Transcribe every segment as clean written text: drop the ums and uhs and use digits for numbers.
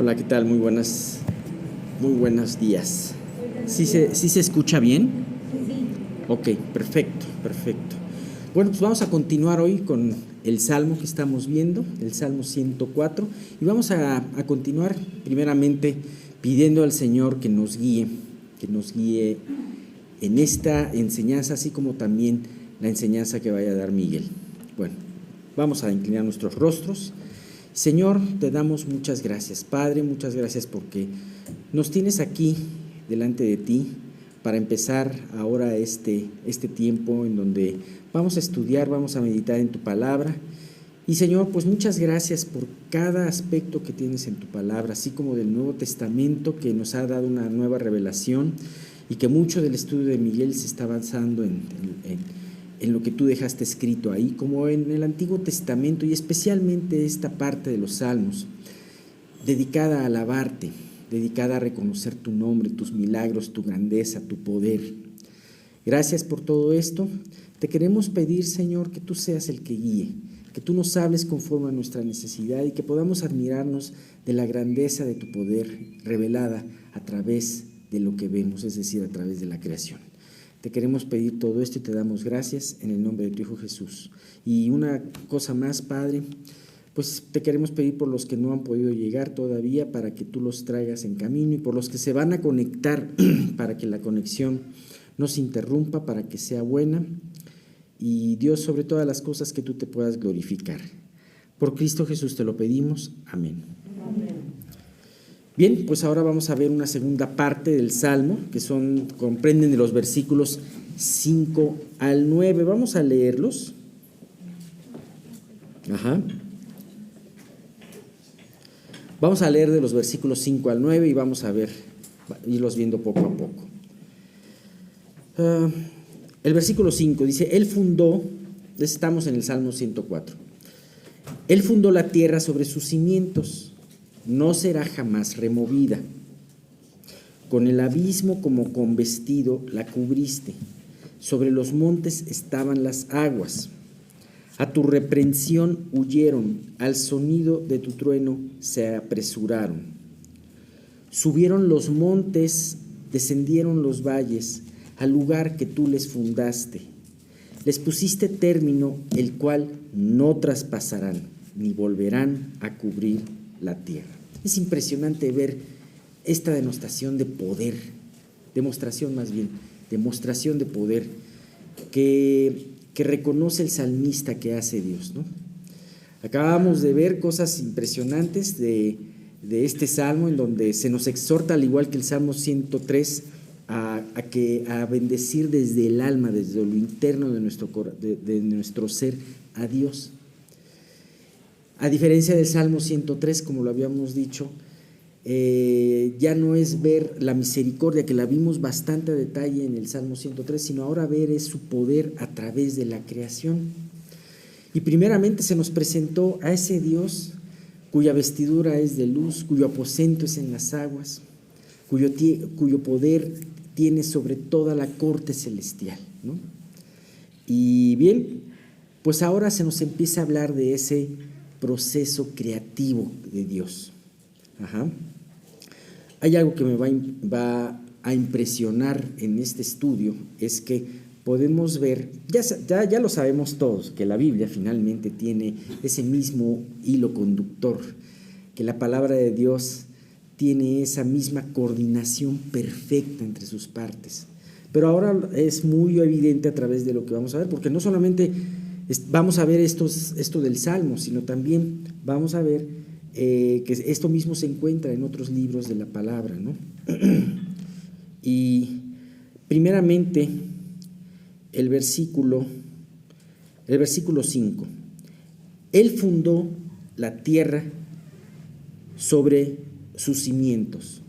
Hola, ¿qué tal? Muy buenos días. ¿Sí se escucha bien? Ok, perfecto, perfecto. Bueno, pues vamos a continuar hoy con el Salmo que estamos viendo, el Salmo 104, y vamos a continuar primeramente pidiendo al Señor que nos guíe en esta enseñanza, así como también la enseñanza que vaya a dar Miguel. Bueno, vamos a inclinar nuestros rostros. Señor, te damos muchas gracias, Padre, muchas gracias porque nos tienes aquí delante de ti para empezar ahora este tiempo en donde vamos a estudiar, vamos a meditar en tu palabra. Y Señor, pues muchas gracias por cada aspecto que tienes en tu palabra, así como del Nuevo Testamento que nos ha dado una nueva revelación y que mucho del estudio de Miguel se está avanzando en lo que tú dejaste escrito ahí, como en el Antiguo Testamento y especialmente esta parte de los Salmos, dedicada a alabarte, dedicada a reconocer tu nombre, tus milagros, tu grandeza, tu poder. Gracias por todo esto. Te queremos pedir, Señor, que tú seas el que guíe, que tú nos hables conforme a nuestra necesidad y que podamos admirarnos de la grandeza de tu poder revelada a través de lo que vemos, es decir, a través de la creación. Te queremos pedir todo esto y te damos gracias en el nombre de tu Hijo Jesús. Y una cosa más, Padre, pues te queremos pedir por los que no han podido llegar todavía para que tú los traigas en camino, y por los que se van a conectar para que la conexión no se interrumpa, para que sea buena. Y Dios, sobre todas las cosas, que tú te puedas glorificar. Por Cristo Jesús te lo pedimos. Amén. Bien, pues ahora vamos a ver una segunda parte del Salmo, que comprenden de los versículos 5 al 9. Vamos a leerlos. Vamos a leer de los versículos 5 al 9 y vamos a irlos viendo poco a poco. El versículo 5 dice, Él fundó, estamos en el Salmo 104, Él fundó la tierra sobre sus cimientos, no será jamás removida. Con el abismo como con vestido la cubriste, sobre los montes estaban las aguas. A tu reprensión huyeron, al sonido de tu trueno se apresuraron. Subieron los montes, descendieron los valles, al lugar que tú les fundaste. Les pusiste término, el cual no traspasarán, ni volverán a cubrir la tierra. Es impresionante ver esta demostración de poder, demostración de poder que reconoce el salmista que hace Dios, ¿no? Acabamos de ver cosas impresionantes de este salmo, en donde se nos exhorta, al igual que el Salmo 103, a bendecir desde el alma, desde lo interno de nuestro ser a Dios. A diferencia del Salmo 103, como lo habíamos dicho, ya no es ver la misericordia, que la vimos bastante a detalle en el Salmo 103, sino ahora ver es su poder a través de la creación. Y primeramente se nos presentó a ese Dios cuya vestidura es de luz, cuyo aposento es en las aguas, cuyo poder tiene sobre toda la corte celestial, ¿no? Y bien, pues ahora se nos empieza a hablar de ese proceso creativo de Dios. Hay algo que me va a impresionar en este estudio, es que podemos ver, ya lo sabemos todos, que la Biblia finalmente tiene ese mismo hilo conductor, que la palabra de Dios tiene esa misma coordinación perfecta entre sus partes. Pero ahora es muy evidente a través de lo que vamos a ver, porque no solamente vamos a ver esto del Salmo, sino también vamos a ver que esto mismo se encuentra en otros libros de la palabra, ¿no? Y primeramente el versículo 5. Él fundó la tierra sobre sus cimientos,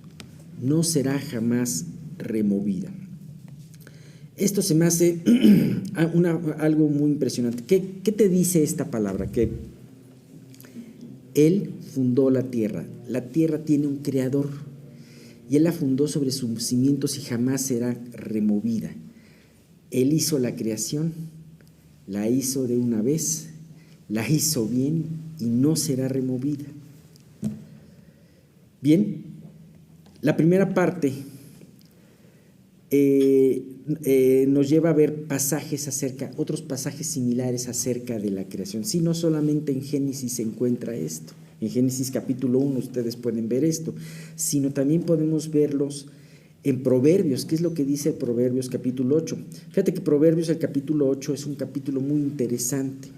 no será jamás removida. Esto se me hace algo muy impresionante. ¿Qué te dice esta palabra? Que Él fundó la tierra. La tierra tiene un creador y Él la fundó sobre sus cimientos y jamás será removida. Él hizo la creación, la hizo de una vez, la hizo bien y no será removida. Bien, la primera parte nos lleva a ver otros pasajes similares acerca de la creación. Sí, no solamente en Génesis se encuentra esto, en Génesis capítulo 1 ustedes pueden ver esto, sino también podemos verlos en Proverbios. ¿Qué es lo que dice Proverbios capítulo 8? Fíjate que Proverbios, el capítulo 8, es un capítulo muy interesante,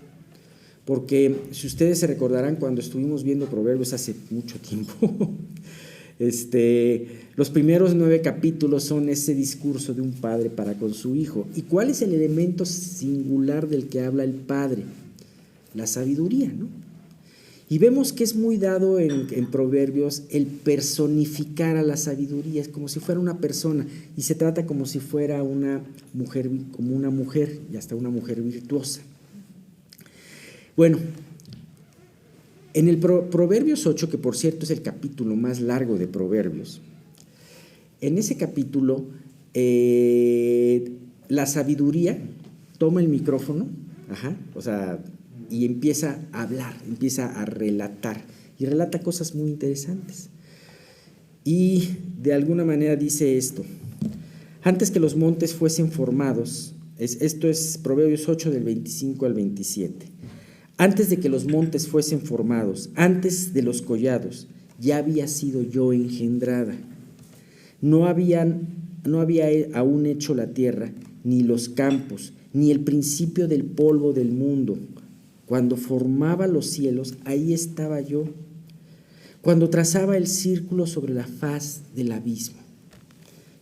porque si ustedes se recordarán cuando estuvimos viendo Proverbios hace mucho tiempo, los primeros 9 capítulos son ese discurso de un padre para con su hijo. ¿Y cuál es el elemento singular del que habla el padre? La sabiduría, ¿no? Y vemos que es muy dado en Proverbios el personificar a la sabiduría, es como si fuera una persona, y se trata como si fuera una mujer, como una mujer, y hasta una mujer virtuosa. Bueno, en el Proverbios 8, que por cierto es el capítulo más largo de Proverbios, en ese capítulo la sabiduría toma el micrófono, y empieza a hablar, empieza a relatar, y relata cosas muy interesantes. Y de alguna manera dice esto: antes que los montes fuesen formados, esto es Proverbios 8 del 25 al 27, antes de que los montes fuesen formados, antes de los collados, ya había sido yo engendrada. No había aún hecho la tierra, ni los campos, ni el principio del polvo del mundo. Cuando formaba los cielos, ahí estaba yo. Cuando trazaba el círculo sobre la faz del abismo.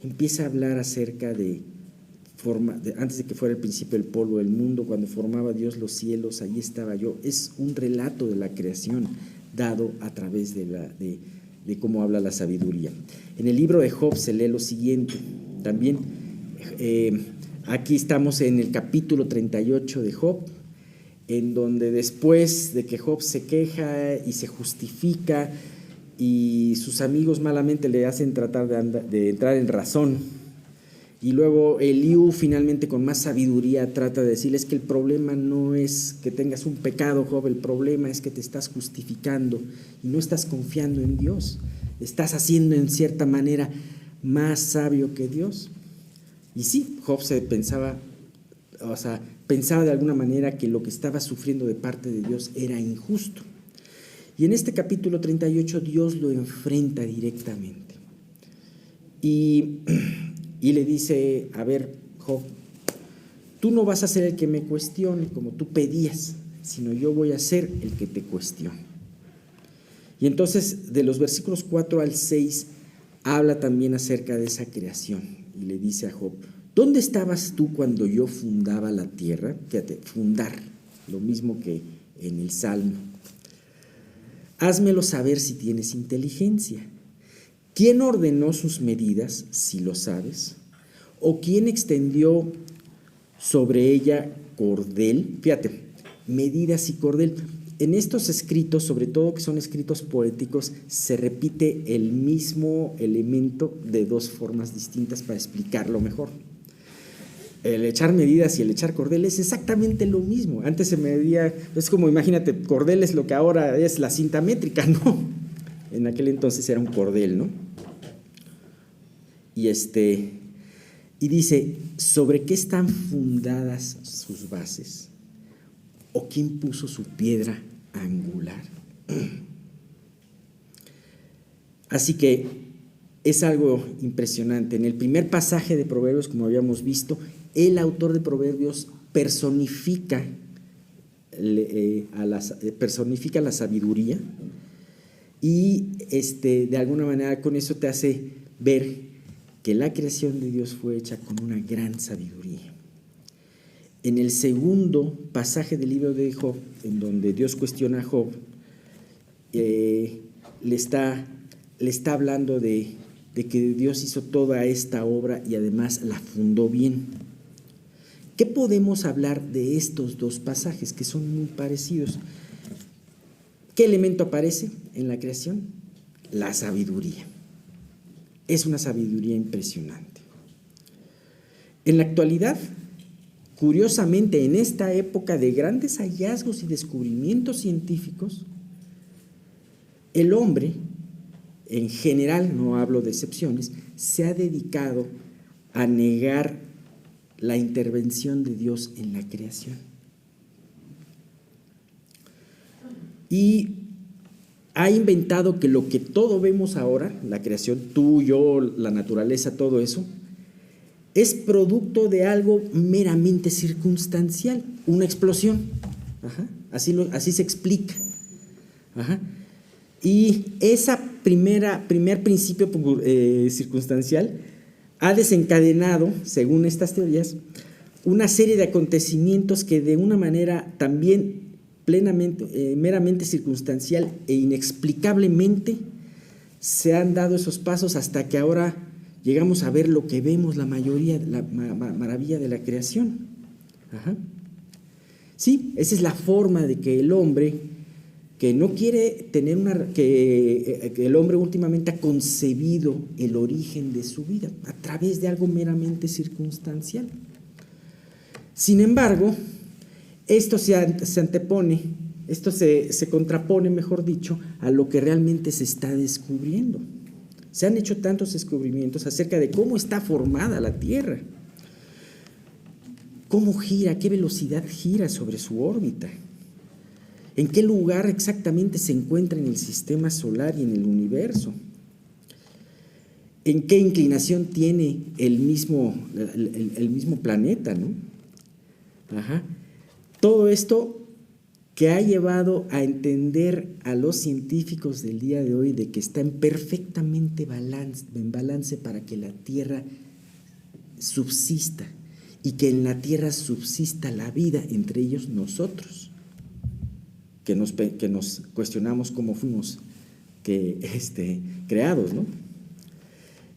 Empieza a hablar acerca antes de que fuera el principio del polvo del mundo, cuando formaba Dios los cielos, ahí estaba yo. Es un relato de la creación dado a través de cómo habla la sabiduría. En el libro de Job se lee lo siguiente, también aquí estamos en el capítulo 38 de Job, en donde después de que Job se queja y se justifica y sus amigos malamente le hacen tratar de entrar en razón, y luego Eliú finalmente con más sabiduría trata de decirles que el problema no es que tengas un pecado, Job, el problema es que te estás justificando y no estás confiando en Dios, estás haciendo en cierta manera más sabio que Dios. Y sí, Job pensaba de alguna manera que lo que estaba sufriendo de parte de Dios era injusto. Y en este capítulo 38 Dios lo enfrenta directamente. Y le dice: a ver, Job, tú no vas a ser el que me cuestione como tú pedías, sino yo voy a ser el que te cuestione. Y entonces de los versículos 4 al 6 habla también acerca de esa creación. Y le dice a Job: ¿dónde estabas tú cuando yo fundaba la tierra? Fíjate, fundar, lo mismo que en el Salmo. Házmelo saber si tienes inteligencia. ¿Quién ordenó sus medidas, si lo sabes? ¿O quién extendió sobre ella cordel? Fíjate, medidas y cordel. En estos escritos, sobre todo que son escritos poéticos, se repite el mismo elemento de dos formas distintas para explicarlo mejor. El echar medidas y el echar cordel es exactamente lo mismo. Antes se medía, es como, imagínate, cordel es lo que ahora es la cinta métrica, ¿no? En aquel entonces era un cordel, ¿no? Y dice: ¿sobre qué están fundadas sus bases? ¿O quién puso su piedra angular? Así que es algo impresionante. En el primer pasaje de Proverbios, como habíamos visto, el autor de Proverbios personifica la sabiduría y de alguna manera con eso te hace ver que la creación de Dios fue hecha con una gran sabiduría. En el segundo pasaje del libro de Job, en donde Dios cuestiona a Job, le está hablando de que Dios hizo toda esta obra y además la fundó bien. ¿Qué podemos hablar de estos dos pasajes que son muy parecidos? ¿Qué elemento aparece en la creación? La sabiduría. Es una sabiduría impresionante. En la actualidad, curiosamente, en esta época de grandes hallazgos y descubrimientos científicos, el hombre en general, no hablo de excepciones, se ha dedicado a negar la intervención de Dios en la creación. Y ha inventado que lo que todo vemos ahora, la creación, tú, yo, la naturaleza, todo eso, es producto de algo meramente circunstancial, una explosión. Ajá. Así se explica. Ajá. Y ese primer principio circunstancial ha desencadenado, según estas teorías, una serie de acontecimientos que de una manera también meramente circunstancial e inexplicablemente se han dado esos pasos hasta que ahora llegamos a ver lo que vemos, la maravilla de la creación. Ajá. Sí, esa es la forma de que el hombre, que no quiere tener que el hombre últimamente ha concebido el origen de su vida a través de algo meramente circunstancial. Sin embargo, esto se antepone, esto se contrapone, mejor dicho, a lo que realmente se está descubriendo. Se han hecho tantos descubrimientos acerca de cómo está formada la Tierra, cómo gira, qué velocidad gira sobre su órbita, en qué lugar exactamente se encuentra en el sistema solar y en el universo, en qué inclinación tiene el mismo planeta, ¿no? Ajá. Todo esto que ha llevado a entender a los científicos del día de hoy de que está en balance para que la Tierra subsista y que en la Tierra subsista la vida, entre ellos nosotros, que nos cuestionamos cómo fuimos creados, ¿no?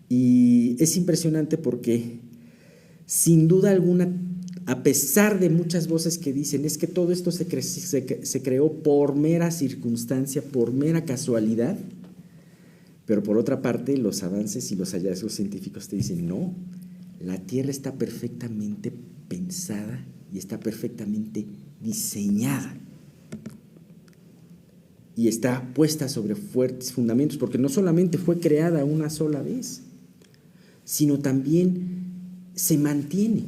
Y es impresionante porque, sin duda alguna, a pesar de muchas voces que dicen es que todo esto se creó por mera circunstancia, por mera casualidad, pero por otra parte los avances y los hallazgos científicos te dicen no, la Tierra está perfectamente pensada y está perfectamente diseñada y está puesta sobre fuertes fundamentos, porque no solamente fue creada una sola vez, sino también se mantiene.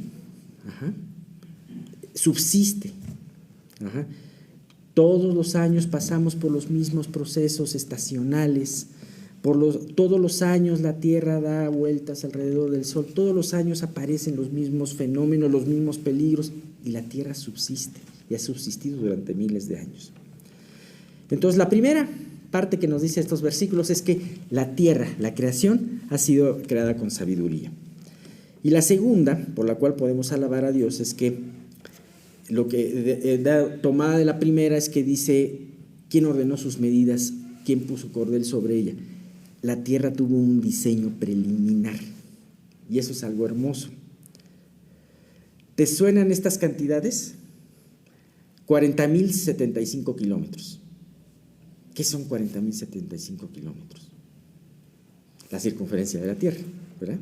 Ajá. Subsiste. Ajá. Todos los años pasamos por los mismos procesos estacionales, todos los años la Tierra da vueltas alrededor del Sol, todos los años aparecen los mismos fenómenos, los mismos peligros, y la Tierra subsiste, y ha subsistido durante miles de años. Entonces, la primera parte que nos dice estos versículos es que la Tierra, la creación, ha sido creada con sabiduría. Y la segunda, por la cual podemos alabar a Dios, es que lo que tomada de la primera es que dice, ¿quién ordenó sus medidas? ¿Quién puso cordel sobre ella? La Tierra tuvo un diseño preliminar, y eso es algo hermoso. ¿Te suenan estas cantidades? 40.075 kilómetros. ¿Qué son 40.075 kilómetros? La circunferencia de la Tierra, ¿verdad?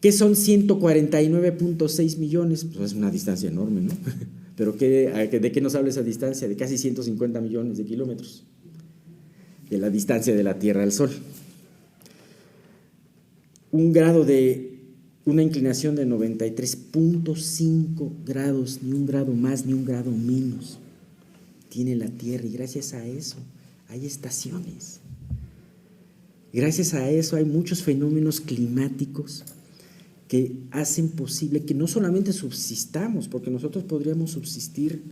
¿Qué son 149.6 millones? Pues es una distancia enorme, ¿no? Pero ¿de qué nos habla esa distancia? De casi 150 millones de kilómetros, de la distancia de la Tierra al Sol. Una inclinación de 93.5 grados, ni un grado más, ni un grado menos, tiene la Tierra, y gracias a eso hay estaciones. Gracias a eso hay muchos fenómenos climáticos que hacen posible que no solamente subsistamos, porque nosotros podríamos subsistir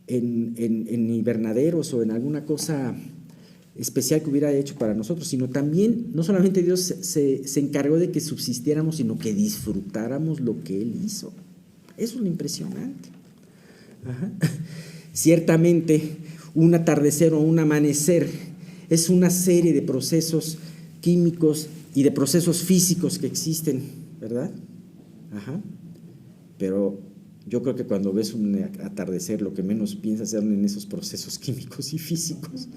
en invernaderos o en alguna cosa especial que hubiera hecho para nosotros, sino también, no solamente Dios se encargó de que subsistiéramos, sino que disfrutáramos lo que Él hizo. Eso es lo impresionante. Ajá. Ciertamente, un atardecer o un amanecer es una serie de procesos químicos y de procesos físicos que existen, ¿verdad? Ajá. Pero yo creo que cuando ves un atardecer, lo que menos piensas son en esos procesos químicos y físicos,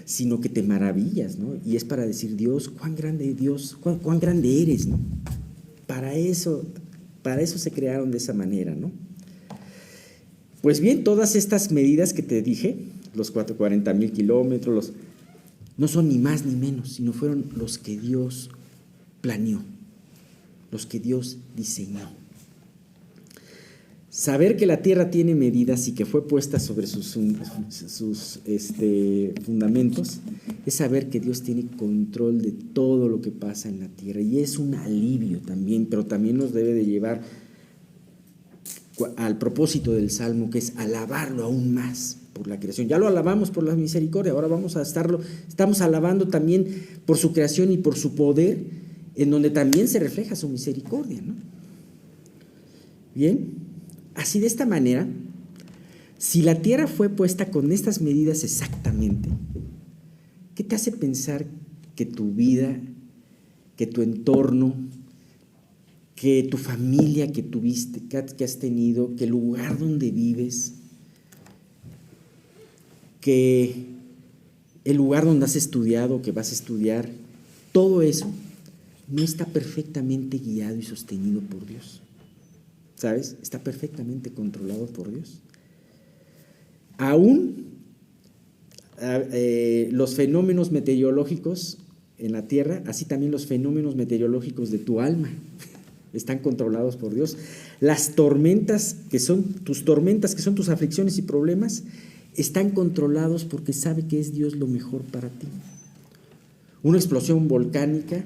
sino que te maravillas, ¿no? Y es para decir, Dios, cuán grande eres, ¿no? Para eso se crearon de esa manera, ¿no? Pues bien, todas estas medidas que te dije, los 40.000 kilómetros, no son ni más ni menos, sino fueron los que Dios planeó, los que Dios diseñó. Saber que la tierra tiene medidas y que fue puesta sobre sus fundamentos es saber que Dios tiene control de todo lo que pasa en la tierra, y es un alivio también, pero también nos debe de llevar al propósito del Salmo, que es alabarlo aún más por la creación. Ya lo alabamos por la misericordia, ahora estamos alabando también por su creación y por su poder, en donde también se refleja su misericordia, ¿no? Bien, así de esta manera, si la tierra fue puesta con estas medidas exactamente, ¿qué te hace pensar que tu vida, que tu entorno, que tu familia que tuviste, que has tenido, que el lugar donde vives, que el lugar donde has estudiado, que vas a estudiar, todo eso no está perfectamente guiado y sostenido por Dios? ¿Sabes? Está perfectamente controlado por Dios. Aún los fenómenos meteorológicos en la tierra, así también los fenómenos meteorológicos de tu alma, están controlados por Dios. Las tormentas, que son tus aflicciones y problemas, están controlados porque sabe que es Dios lo mejor para ti. Una explosión volcánica,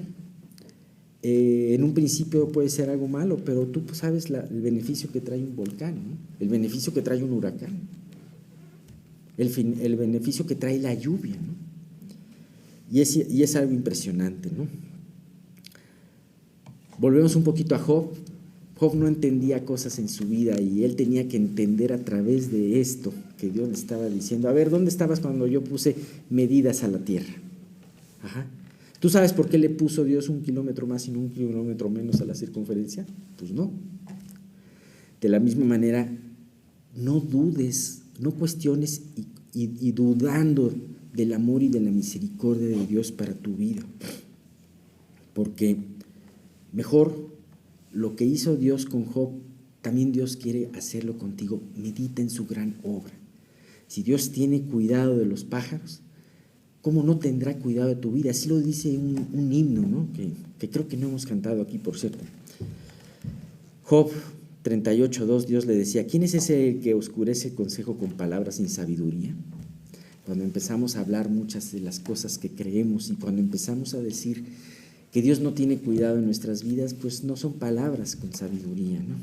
en un principio puede ser algo malo, pero tú sabes el beneficio que trae un volcán, ¿no? El beneficio que trae un huracán, el beneficio que trae la lluvia, ¿no? Y es algo impresionante, ¿no? Volvemos un poquito a Job. Job no entendía cosas en su vida y él tenía que entender a través de esto que Dios le estaba diciendo. A ver, ¿dónde estabas cuando yo puse medidas a la tierra? Ajá. ¿Tú sabes por qué le puso Dios 1 kilómetro más y no 1 kilómetro menos a la circunferencia? Pues no. De la misma manera, no dudes, no cuestiones y dudando del amor y de la misericordia de Dios para tu vida. Porque mejor lo que hizo Dios con Job, también Dios quiere hacerlo contigo. Medita en su gran obra. Si Dios tiene cuidado de los pájaros, ¿cómo no tendrá cuidado de tu vida? Así lo dice un himno, ¿no? Que creo que no hemos cantado aquí, por cierto. Job 38:2, Dios le decía: ¿quién es ese que oscurece el consejo con palabras sin sabiduría? Cuando empezamos a hablar muchas de las cosas que creemos y cuando empezamos a decir que Dios no tiene cuidado en nuestras vidas, pues no son palabras con sabiduría, ¿no?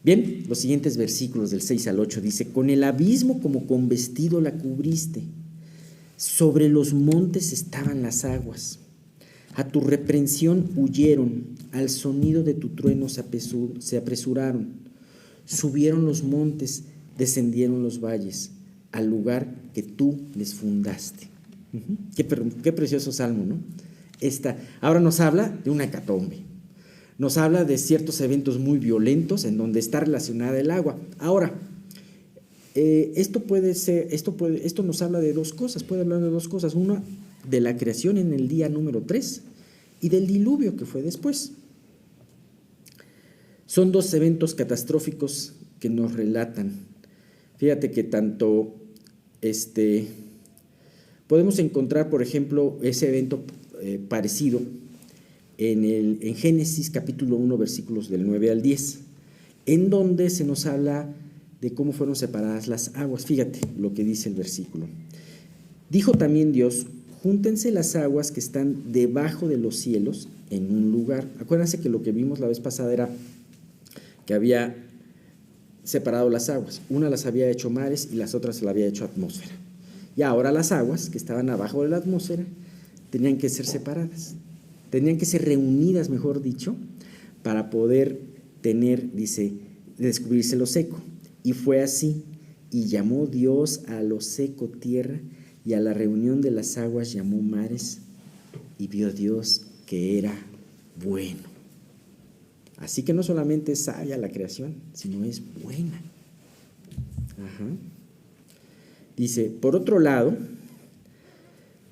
Bien, los siguientes versículos del 6 al 8 dice: con el abismo como con vestido la cubriste, sobre los montes estaban las aguas, a tu reprensión huyeron, al sonido de tu trueno se apresuraron, subieron los montes, descendieron los valles, al lugar que tú les fundaste. Qué precioso salmo, ¿no? Ahora nos habla de una hecatombe, nos habla de ciertos eventos muy violentos en donde está relacionada el agua. Ahora, esto nos habla de dos cosas, puede hablar de dos cosas: una, de la creación en el día número 3 y del diluvio que fue después. Son dos eventos catastróficos que nos relatan. Fíjate que tanto podemos encontrar, por ejemplo, ese evento parecido en Génesis capítulo 1, versículos del 9 al 10, en donde se nos habla de cómo fueron separadas las aguas. Fíjate lo que dice el versículo. Dijo también Dios: júntense las aguas que están debajo de los cielos en un lugar. Acuérdense que lo que vimos la vez pasada era que había separado las aguas. Una las había hecho mares y las otras las había hecho atmósfera. Y ahora las aguas que estaban abajo de la atmósfera tenían que ser separadas, tenían que ser reunidas, mejor dicho, para poder tener, dice, descubrirse lo seco. Y fue así, y llamó Dios a lo seco tierra, y a la reunión de las aguas llamó mares, y vio Dios que era bueno. Así que no solamente es sabia la creación, sino es buena. Dice, por otro lado,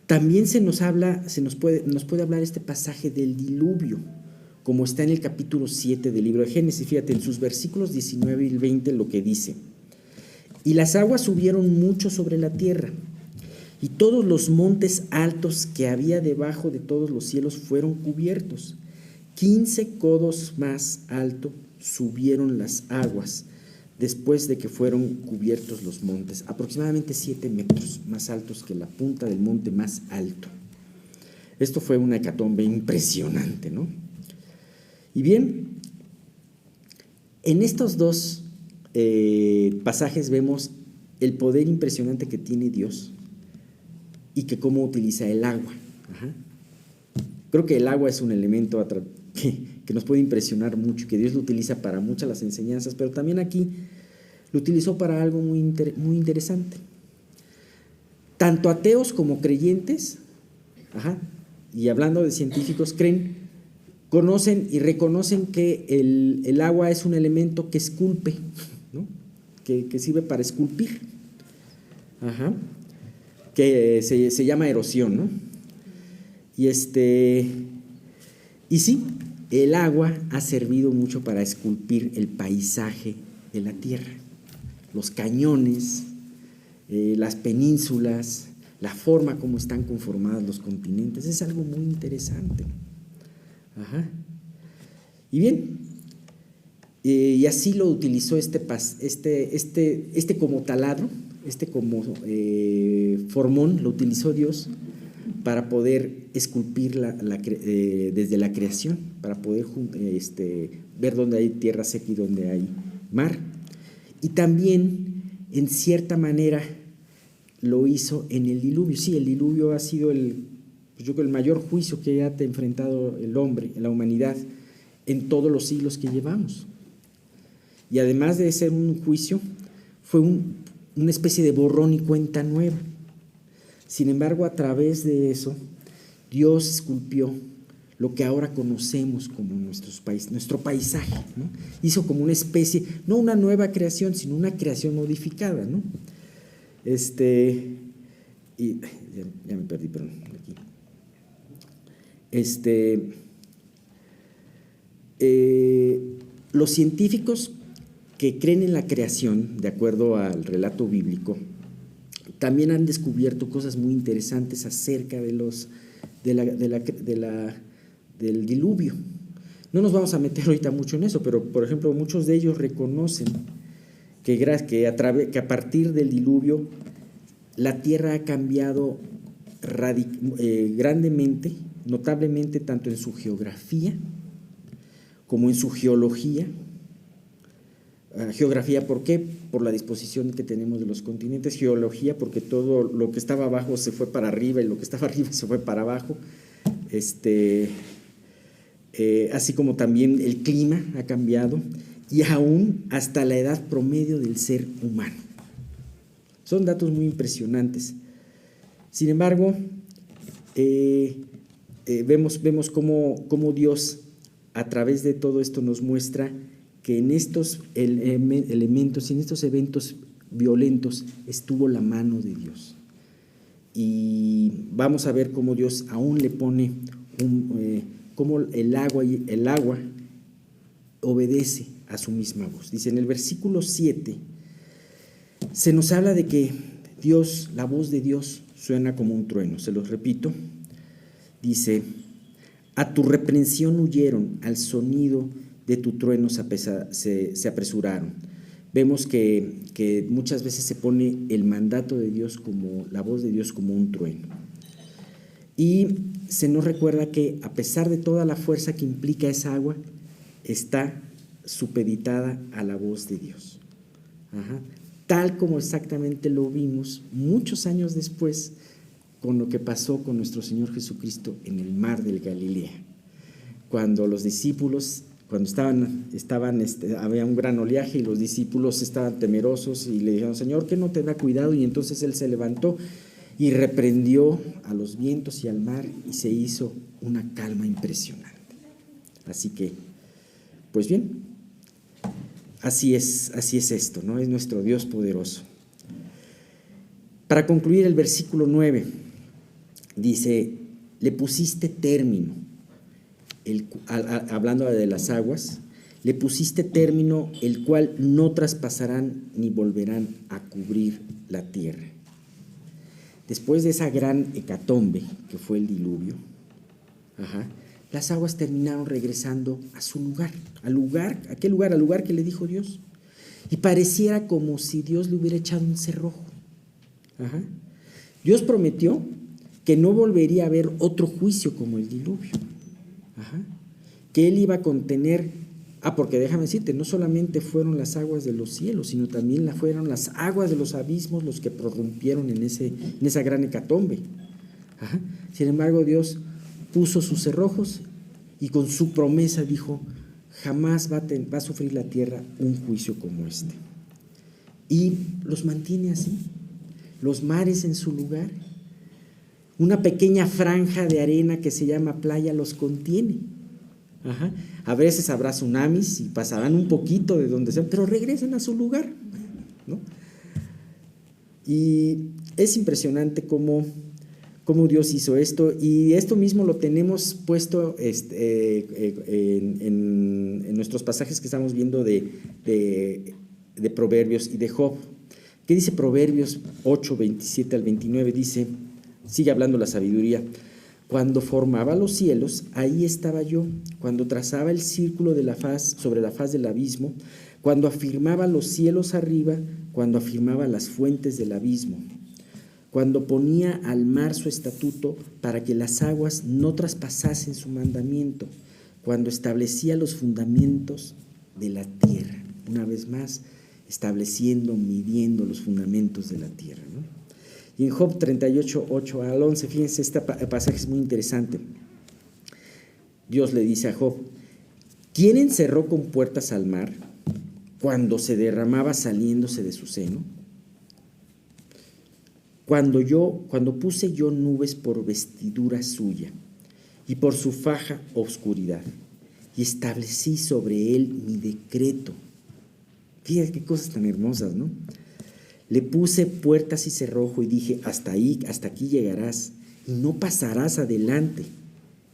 también nos puede hablar este pasaje del diluvio, como está en el capítulo 7 del libro de Génesis. Fíjate, en sus versículos 19 y 20 lo que dice: y las aguas subieron mucho sobre la tierra, y todos los montes altos que había debajo de todos los cielos fueron cubiertos. 15 codos más alto subieron las aguas después de que fueron cubiertos los montes, aproximadamente 7 metros más altos que la punta del monte más alto. Esto fue una hecatombe impresionante, ¿no? Y bien, en estos dos pasajes vemos el poder impresionante que tiene Dios y que cómo utiliza el agua. Ajá. Creo que el agua es un elemento que nos puede impresionar mucho, que Dios lo utiliza para muchas las enseñanzas, pero también aquí lo utilizó para algo muy interesante. Tanto ateos como creyentes, y hablando de científicos, conocen y reconocen que el agua es un elemento que esculpe, ¿no? que sirve para esculpir, que se llama erosión, ¿no? Y sí, el agua ha servido mucho para esculpir el paisaje de la tierra, los cañones, las penínsulas, la forma como están conformados los continentes, es algo muy interesante. Y bien, y así lo utilizó este como taladro, como formón, lo utilizó Dios para poder esculpir desde la creación, para poder ver dónde hay tierra seca y dónde hay mar. Y también, en cierta manera, lo hizo en el diluvio. Sí, el diluvio ha sido yo creo el mayor juicio que ha enfrentado el hombre, la humanidad, en todos los siglos que llevamos. Y además de ser un juicio, fue una especie de borrón y cuenta nueva. Sin embargo, a través de eso, Dios esculpió lo que ahora conocemos como nuestro paisaje, ¿no? Hizo como una especie, no una nueva creación, sino una creación modificada, ¿no? Y ya me perdí, perdón, aquí. Los científicos que creen en la creación, de acuerdo al relato bíblico, también han descubierto cosas muy interesantes acerca del diluvio. No nos vamos a meter ahorita mucho en eso, pero por ejemplo muchos de ellos reconocen que a partir del diluvio la tierra ha cambiado grandemente, notablemente, tanto en su geografía como en su geología. Geografía, ¿por qué? Por la disposición que tenemos de los continentes. Geología, porque todo lo que estaba abajo se fue para arriba y lo que estaba arriba se fue para abajo. Así como también el clima ha cambiado y aún hasta la edad promedio del ser humano. Son datos muy impresionantes. Sin embargo, vemos cómo Dios, a través de todo esto, nos muestra que en estos elementos y en estos eventos violentos estuvo la mano de Dios. Y vamos a ver cómo Dios aún le pone cómo el agua obedece a su misma voz. Dice en el versículo 7, se nos habla de que la voz de Dios suena como un trueno. Se los repito. Dice: a tu reprensión huyeron, al sonido de tu trueno se apresuraron. Vemos que muchas veces se pone el mandato de Dios, como la voz de Dios, como un trueno. Y se nos recuerda que a pesar de toda la fuerza que implica esa agua, está supeditada a la voz de Dios. Tal como exactamente lo vimos muchos años después con lo que pasó con nuestro Señor Jesucristo en el mar del Galilea, cuando los discípulos, había un gran oleaje y los discípulos estaban temerosos y le dijeron: Señor, ¿qué no te da cuidado? Y entonces Él se levantó y reprendió a los vientos y al mar y se hizo una calma impresionante. Así que, pues bien, así es esto, ¿no? Es nuestro Dios poderoso. Para concluir, el versículo 9 dice: le pusiste término, hablando de las aguas, le pusiste término, el cual no traspasarán ni volverán a cubrir la tierra. después de esa gran hecatombe que fue el diluvio, las aguas terminaron regresando a su lugar, al lugar que le dijo Dios. Y pareciera como si Dios le hubiera echado un cerrojo. Dios prometió que no volvería a haber otro juicio como el diluvio. Que Él iba a contener, porque déjame decirte, no solamente fueron las aguas de los cielos, sino también fueron las aguas de los abismos los que prorrumpieron en esa gran hecatombe. Sin embargo, Dios puso sus cerrojos y con su promesa dijo: jamás va a sufrir la tierra un juicio como este. Y los mantiene así, los mares en su lugar. Una pequeña franja de arena que se llama playa los contiene. A veces habrá tsunamis y pasarán un poquito de donde sean, pero regresan a su lugar, ¿no? Y es impresionante cómo Dios hizo esto, y esto mismo lo tenemos puesto en nuestros pasajes que estamos viendo de Proverbios y de Job. ¿Qué dice Proverbios 8, 27 al 29? Dice, sigue hablando la sabiduría: cuando formaba los cielos, ahí estaba yo; cuando trazaba el círculo sobre la faz del abismo, cuando afirmaba los cielos arriba, cuando afirmaba las fuentes del abismo, cuando ponía al mar su estatuto para que las aguas no traspasasen su mandamiento, cuando establecía los fundamentos de la tierra. Una vez más, estableciendo, midiendo los fundamentos de la tierra, ¿no? Y en Job 38, 8 al 11, fíjense, este pasaje es muy interesante. Dios le dice a Job: ¿quién encerró con puertas al mar cuando se derramaba saliéndose de su seno? Cuando puse yo nubes por vestidura suya y por su faja oscuridad, y establecí sobre él mi decreto. Fíjate qué cosas tan hermosas, ¿no? Le puse puertas y cerrojo y dije: hasta aquí llegarás y no pasarás adelante,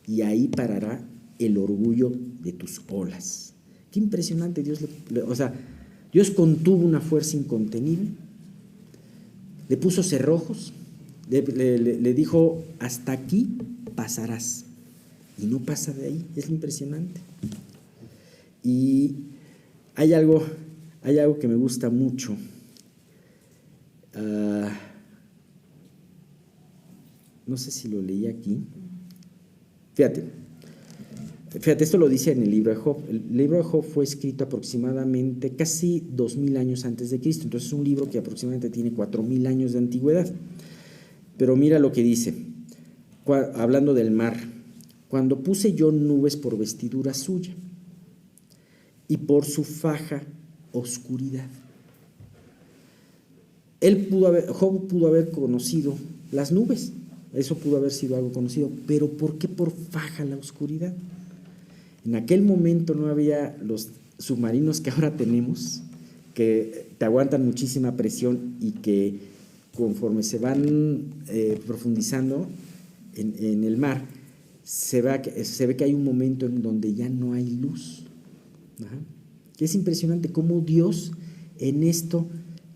y ahí parará el orgullo de tus olas. Qué impresionante. Dios contuvo una fuerza incontenible, le puso cerrojos, le dijo: hasta aquí pasarás, y no pasa de ahí. Es impresionante. Y hay algo que me gusta mucho. No sé si lo leí aquí. Fíjate, esto lo dice en el libro de Job. El libro de Job fue escrito aproximadamente casi 2000 años antes de Cristo. Entonces es un libro que aproximadamente tiene 4000 años de antigüedad. Pero mira lo que dice, hablando del mar: cuando puse yo nubes por vestidura suya y por su faja oscuridad. Job pudo haber conocido las nubes, eso pudo haber sido algo conocido, pero ¿por qué por faja la oscuridad? En aquel momento no había los submarinos que ahora tenemos, que te aguantan muchísima presión y que conforme se van profundizando en el mar, se ve que hay un momento en donde ya no hay luz. Es impresionante cómo Dios en esto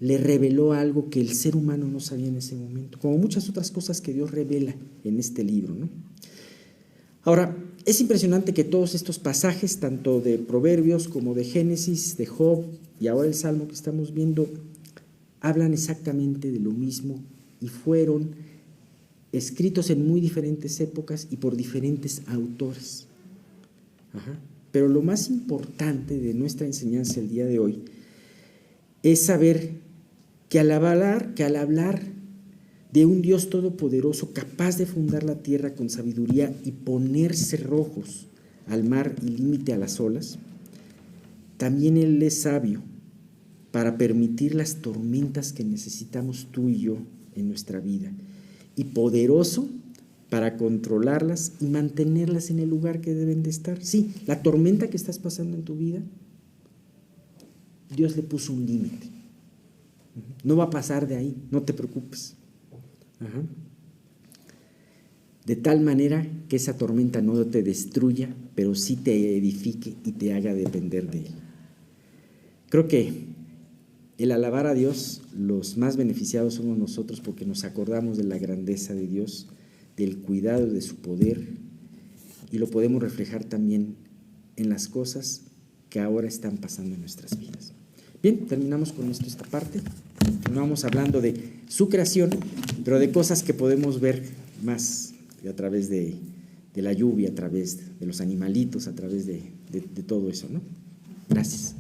le reveló algo que el ser humano no sabía en ese momento, como muchas otras cosas que Dios revela en este libro, ¿no? Ahora, es impresionante que todos estos pasajes, tanto de Proverbios como de Génesis, de Job y ahora el Salmo que estamos viendo, hablan exactamente de lo mismo y fueron escritos en muy diferentes épocas y por diferentes autores. Pero lo más importante de nuestra enseñanza el día de hoy es saber que al hablar de un Dios todopoderoso capaz de fundar la tierra con sabiduría y poner cerrojos al mar y límite a las olas, también Él es sabio para permitir las tormentas que necesitamos tú y yo en nuestra vida, y poderoso para controlarlas y mantenerlas en el lugar que deben de estar. Sí, la tormenta que estás pasando en tu vida, Dios le puso un límite. No va a pasar de ahí, no te preocupes. De tal manera que esa tormenta no te destruya, pero sí te edifique y te haga depender de Él. Creo que el alabar a Dios, los más beneficiados somos nosotros porque nos acordamos de la grandeza de Dios, del cuidado de su poder, y lo podemos reflejar también en las cosas que ahora están pasando en nuestras vidas. Bien, terminamos con esto, esta parte. Continuamos hablando de su creación, pero de cosas que podemos ver más a través de la lluvia, a través de los animalitos, a través de todo eso, ¿no? Gracias.